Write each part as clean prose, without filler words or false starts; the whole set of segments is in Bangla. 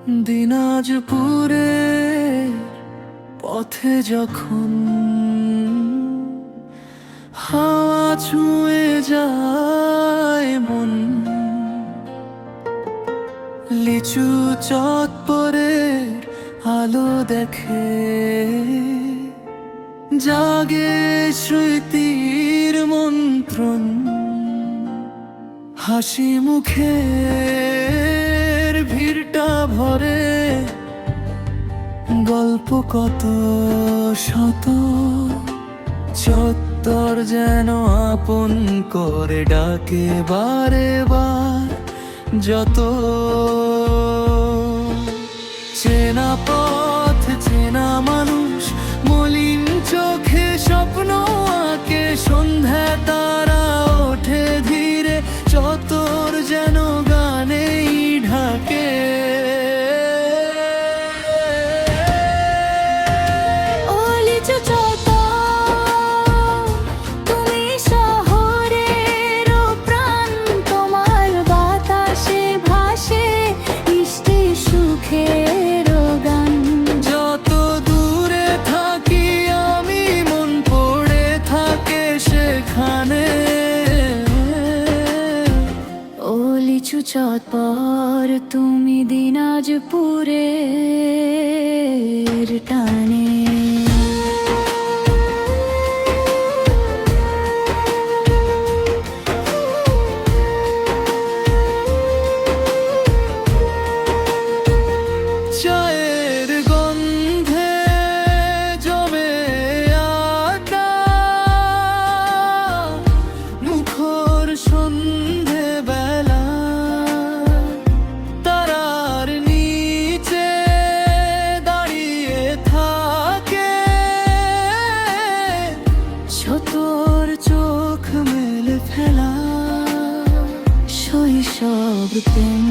দিনাজপুরে পথে যখন হাওয়া ছুঁয়ে যায় মন, লিচু চত্বরের আলো দেখে জাগে স্মৃতির মন্ত্রণ। হাসি মুখের ভিড়টা ভরে, গল্প কত শত, চত্বর যেন আপন করে ডাকে বারে বার। যত চেনা পথ চেনা মানুষ, মলিন চোখে স্বপ্ন আঁকে, সন্ধ্যা তারা ওঠে ধীরে, চত্বর যেন গানেই ঢাকে। লিচু চত্বর তুমি দিনাজপুরের টানে। চায়ের গন্ধে জমে আড্ডা, মুখর সন্ধে বেলা, তারার নিচে দাঁড়িয়ে থাকে, ছোটর চোখ মেলে ফেলা, শৈশব প্রেম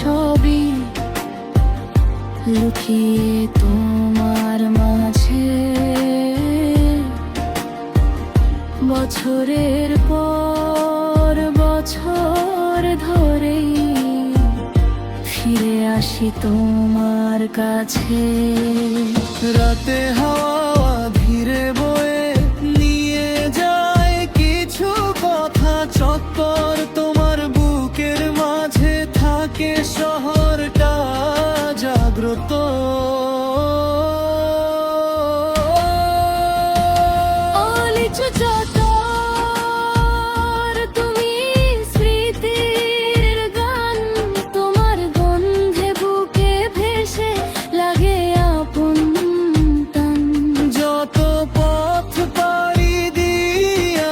সবই লুকিয়ে তোমার মাঝে, বছরের পর বছর ধরেই ফিরে আসি তোমার কাছে। রাতে হাওয়া ধীরে বয়ে নিয়ে যায় কিছু কথা, চত্বর তোমার বুকের মাঝে থাকে, শহরটা জাগ্রত। লিচু চত্বর তুমি স্মৃতির গান, তোমার গন্ধে বুকে ভেসে লাগে আপন টান। যত পথ পাড়ি দিই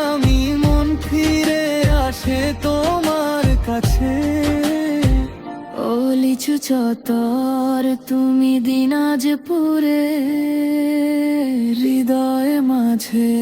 আমি, মন ফিরে আসে তোমার কাছে। লিচু চত্বর তুমি দিনাজপুরে হৃদয় মাঝে।